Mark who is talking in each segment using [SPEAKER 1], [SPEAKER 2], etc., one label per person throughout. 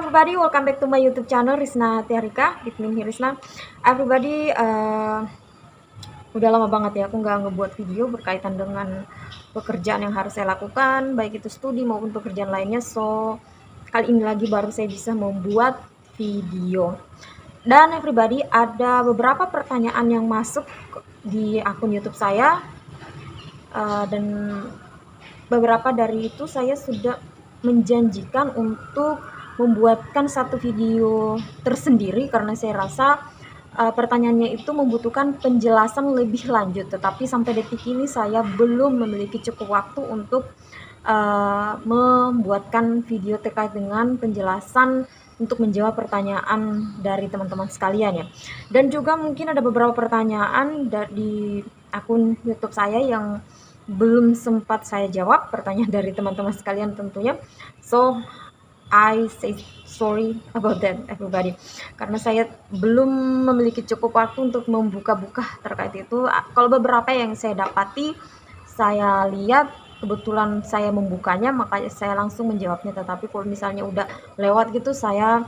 [SPEAKER 1] everybody, welcome back to my YouTube channel Rizna Tiarika. It means Rizna. Everybody, udah lama banget ya aku nggak ngebuat video berkaitan dengan pekerjaan yang harus saya lakukan, baik itu studi maupun pekerjaan lainnya. So, kali ini lagi baru saya bisa membuat video. Dan everybody, ada beberapa pertanyaan yang masuk di akun YouTube saya, dan beberapa dari itu saya sudah menjanjikan untuk membuatkan satu video tersendiri karena saya rasa pertanyaannya itu membutuhkan penjelasan lebih lanjut, tetapi sampai detik ini saya belum memiliki cukup waktu untuk membuatkan video terkait dengan penjelasan untuk menjawab pertanyaan dari teman-teman sekalian ya. Dan juga mungkin ada beberapa pertanyaan di akun YouTube saya yang belum sempat saya jawab, pertanyaan dari teman-teman sekalian tentunya. So I say sorry about that everybody, karena saya belum memiliki cukup waktu untuk membuka-buka terkait itu. Kalau beberapa yang saya dapati, saya lihat kebetulan saya membukanya, makanya saya langsung menjawabnya. Tetapi kalau misalnya udah lewat gitu, saya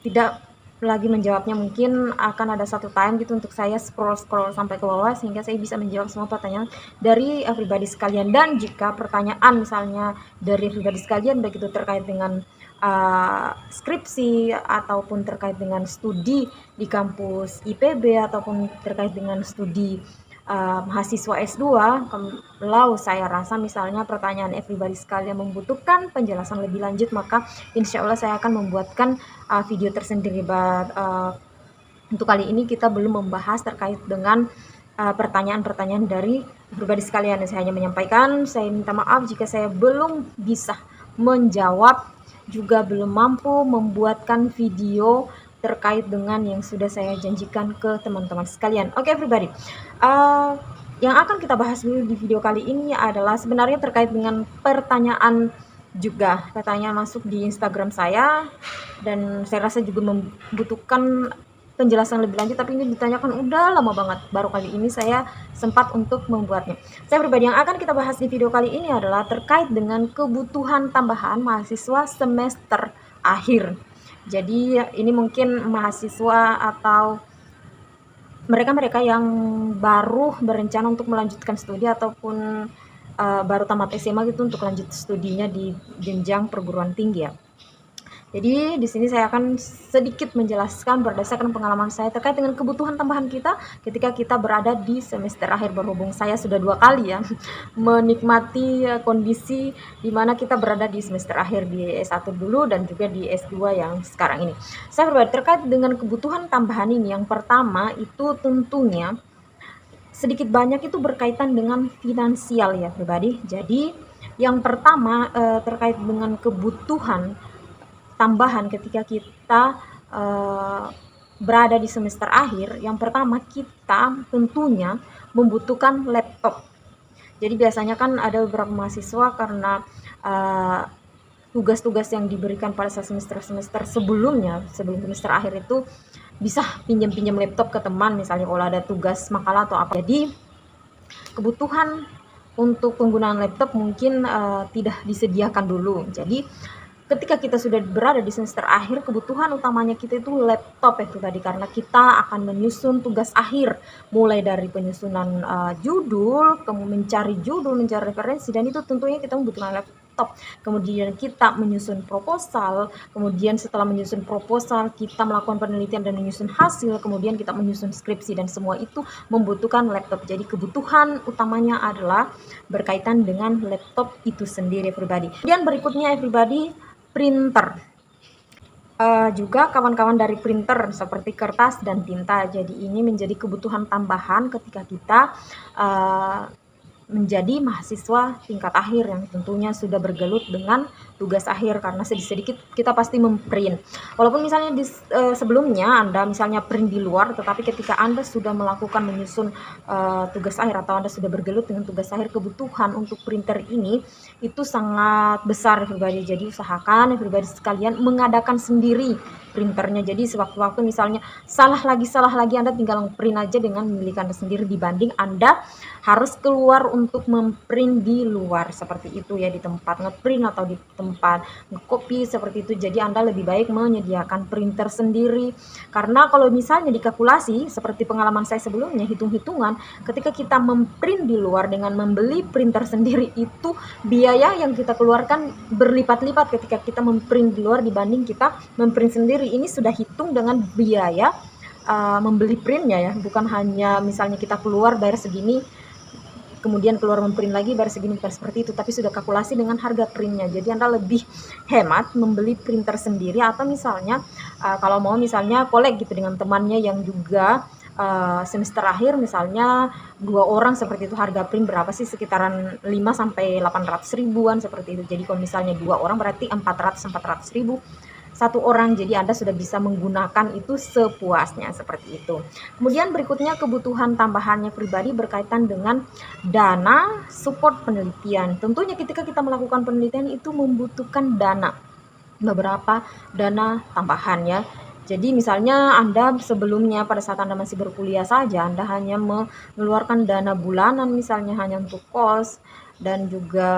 [SPEAKER 1] tidak lagi menjawabnya. Mungkin akan ada satu time gitu untuk saya scroll sampai ke bawah sehingga saya bisa menjawab semua pertanyaan dari everybody sekalian. Dan jika pertanyaan misalnya dari everybody sekalian baik itu terkait dengan skripsi ataupun terkait dengan studi di kampus IPB ataupun terkait dengan studi mahasiswa S2, kalau saya rasa misalnya pertanyaan everybody sekalian membutuhkan penjelasan lebih lanjut, maka insya Allah saya akan membuatkan video tersendiri. Untuk kali ini kita belum membahas terkait dengan pertanyaan-pertanyaan dari everybody sekalian. Saya hanya menyampaikan, saya minta maaf jika saya belum bisa menjawab, juga belum mampu membuatkan video terkait dengan yang sudah saya janjikan ke teman-teman sekalian. Oke everybody, yang akan kita bahas dulu di video kali ini adalah sebenarnya terkait dengan pertanyaan juga. Pertanyaan masuk di Instagram saya dan saya rasa juga membutuhkan penjelasan lebih lanjut, tapi ini ditanyakan udah lama banget, baru kali ini saya sempat untuk membuatnya. Saya pribadi, yang akan kita bahas di video kali ini adalah terkait dengan kebutuhan tambahan mahasiswa semester akhir. Jadi ini mungkin mahasiswa atau mereka-mereka yang baru berencana untuk melanjutkan studi ataupun baru tamat SMA gitu untuk lanjut studinya di jenjang perguruan tinggi ya. Jadi di sini saya akan sedikit menjelaskan berdasarkan pengalaman saya terkait dengan kebutuhan tambahan kita ketika kita berada di semester akhir. Berhubung saya sudah 2 kali ya menikmati kondisi di mana kita berada di semester akhir, di S1 dulu dan juga di S2 yang sekarang ini. Saya berbagi terkait dengan kebutuhan tambahan ini. Yang pertama itu tentunya sedikit banyak itu berkaitan dengan finansial ya pribadi. Jadi yang pertama terkait dengan kebutuhan tambahan ketika kita berada di semester akhir, yang pertama kita tentunya membutuhkan laptop. Jadi biasanya kan ada beberapa mahasiswa karena tugas-tugas yang diberikan pada semester-semester sebelumnya, sebelum semester akhir itu bisa pinjam-pinjam laptop ke teman misalnya kalau ada tugas makalah atau apa. Jadi kebutuhan untuk penggunaan laptop mungkin tidak disediakan dulu. Jadi ketika kita sudah berada di semester akhir, kebutuhan utamanya kita itu laptop ya pribadi, karena kita akan menyusun tugas akhir, mulai dari penyusunan judul, kemudian mencari judul, mencari referensi, dan itu tentunya kita membutuhkan laptop. Kemudian kita menyusun proposal, kemudian setelah menyusun proposal kita melakukan penelitian dan menyusun hasil, kemudian kita menyusun skripsi, dan semua itu membutuhkan laptop. Jadi kebutuhan utamanya adalah berkaitan dengan laptop itu sendiri pribadi. Kemudian berikutnya everybody, printer. Juga kawan-kawan dari printer seperti kertas dan tinta. Jadi ini menjadi kebutuhan tambahan ketika kita menjadi mahasiswa tingkat akhir yang tentunya sudah bergelut dengan tugas akhir, karena sedikit-sedikit kita pasti memprint. Walaupun misalnya sebelumnya Anda misalnya print di luar, tetapi ketika Anda sudah melakukan menyusun tugas akhir atau Anda sudah bergelut dengan tugas akhir, kebutuhan untuk printer ini itu sangat besar everybody. Jadi usahakan everybody sekalian mengadakan sendiri printernya. Jadi sewaktu-waktu misalnya salah lagi Anda tinggal print aja dengan milik Anda sendiri, dibanding Anda harus keluar untuk memprint di luar seperti itu ya, di tempat ngeprint atau di tempat ngekopi seperti itu. Jadi Anda lebih baik menyediakan printer sendiri, karena kalau misalnya dikalkulasi seperti pengalaman saya sebelumnya, hitung-hitungan ketika kita memprint di luar dengan membeli printer sendiri, itu biaya yang kita keluarkan berlipat-lipat ketika kita memprint di luar dibanding kita memprint sendiri. Ini sudah hitung dengan biaya membeli printnya ya, bukan hanya misalnya kita keluar bayar segini kemudian keluar memprint lagi bayar segini, bukan seperti itu, tapi sudah kalkulasi dengan harga printnya. Jadi Anda lebih hemat membeli printer sendiri, atau misalnya kalau mau misalnya kolek gitu dengan temannya yang juga semester akhir, misalnya 2 orang seperti itu, harga print berapa sih, sekitaran 5 sampai 800 ribuan seperti itu. Jadi kalau misalnya 2 orang berarti 400 ribu satu orang, jadi Anda sudah bisa menggunakan itu sepuasnya seperti itu. Kemudian berikutnya kebutuhan tambahannya pribadi berkaitan dengan dana support penelitian. Tentunya ketika kita melakukan penelitian itu membutuhkan dana, beberapa dana tambahan ya. Jadi misalnya Anda sebelumnya pada saat Anda masih berkuliah saja, Anda hanya mengeluarkan dana bulanan misalnya hanya untuk kos dan juga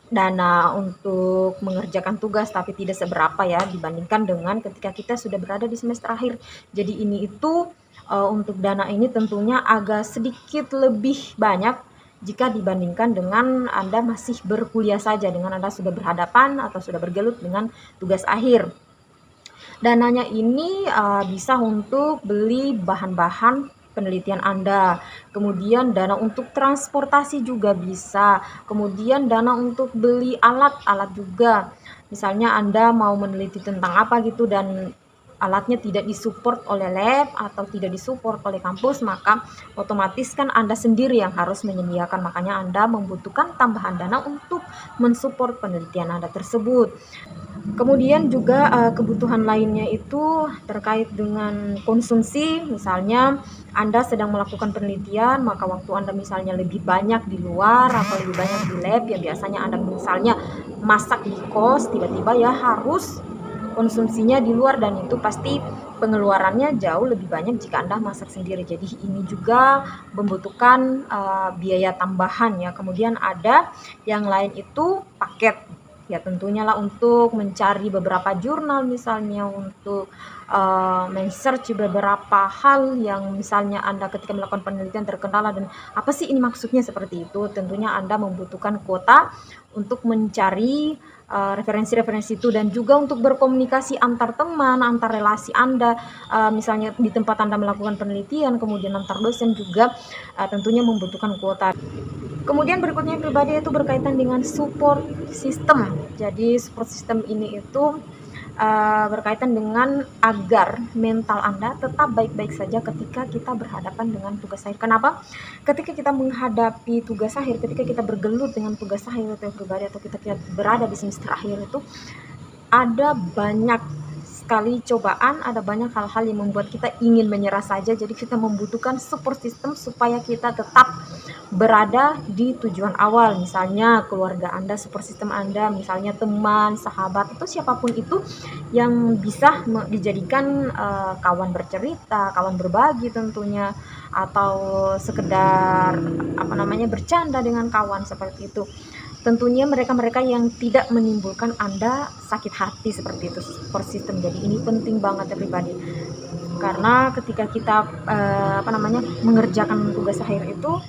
[SPEAKER 1] dana untuk mengerjakan tugas, tapi tidak seberapa ya dibandingkan dengan ketika kita sudah berada di semester akhir. Jadi ini itu untuk dana ini tentunya agak sedikit lebih banyak jika dibandingkan dengan Anda masih berkuliah saja, dengan Anda sudah berhadapan atau sudah bergelut dengan tugas akhir. Dananya ini bisa untuk beli bahan-bahan penelitian Anda, kemudian dana untuk transportasi juga bisa, kemudian dana untuk beli alat-alat juga. Misalnya Anda mau meneliti tentang apa gitu dan alatnya tidak disupport oleh lab atau tidak disupport oleh kampus, maka otomatis kan Anda sendiri yang harus menyediakan, makanya Anda membutuhkan tambahan dana untuk mensupport penelitian Anda tersebut. Kemudian juga kebutuhan lainnya itu terkait dengan konsumsi, misalnya Anda sedang melakukan penelitian, maka waktu Anda misalnya lebih banyak di luar atau lebih banyak di lab, yang biasanya Anda misalnya masak di kos, tiba-tiba ya harus konsumsinya di luar, dan itu pasti pengeluarannya jauh lebih banyak jika Anda masak sendiri. Jadi ini juga membutuhkan biaya tambahan ya. Kemudian ada yang lain itu paket. Ya tentunya lah untuk mencari beberapa jurnal, misalnya untuk men-search beberapa hal yang misalnya Anda ketika melakukan penelitian terkendala dan apa sih ini maksudnya seperti itu, tentunya Anda membutuhkan kuota untuk mencari referensi-referensi itu, dan juga untuk berkomunikasi antar teman, antar relasi Anda, misalnya di tempat Anda melakukan penelitian, kemudian antar dosen juga tentunya membutuhkan kuota. Kemudian berikutnya pribadi itu berkaitan dengan support system. Jadi support system ini itu berkaitan dengan agar mental Anda tetap baik-baik saja ketika kita berhadapan dengan tugas akhir. Kenapa? Ketika kita menghadapi tugas akhir, ketika kita bergelut dengan tugas akhir atau pribadi, atau kita berada di semester akhir itu, ada banyak sekali cobaan, ada banyak hal-hal yang membuat kita ingin menyerah saja. Jadi kita membutuhkan support system supaya kita tetap berada di tujuan awal. Misalnya keluarga Anda, support system Anda, misalnya teman, sahabat, atau siapapun itu yang bisa dijadikan kawan bercerita, kawan berbagi tentunya, atau sekedar bercanda dengan kawan seperti itu. Tentunya mereka-mereka yang tidak menimbulkan Anda sakit hati seperti itu, support system. Jadi ini penting banget ya pribadi, karena ketika kita mengerjakan tugas akhir itu,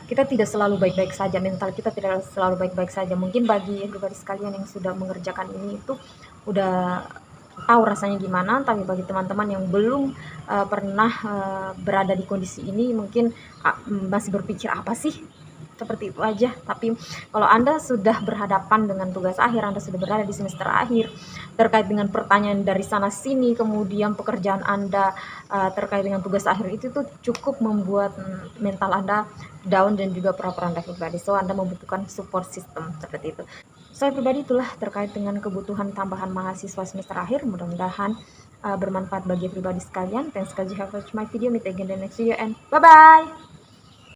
[SPEAKER 1] kita tidak selalu baik-baik saja, mental kita tidak selalu baik-baik saja. Mungkin bagi pribadi sekalian yang sudah mengerjakan ini itu udah tahu rasanya gimana, tapi bagi teman-teman yang belum pernah berada di kondisi ini, mungkin masih berpikir apa sih, seperti itu aja. Tapi kalau Anda sudah berhadapan dengan tugas akhir, Anda sudah berada di semester akhir, terkait dengan pertanyaan dari sana sini, kemudian pekerjaan Anda terkait dengan tugas akhir itu tuh cukup membuat mental Anda down dan juga pura-pura Anda pribadi. So Anda membutuhkan support system seperti itu. Saya pribadi itulah terkait dengan kebutuhan tambahan mahasiswa semester akhir. Mudah-mudahan bermanfaat bagi pribadi sekalian. Thanks guys, you have watched my video. Meet again the next video and bye bye.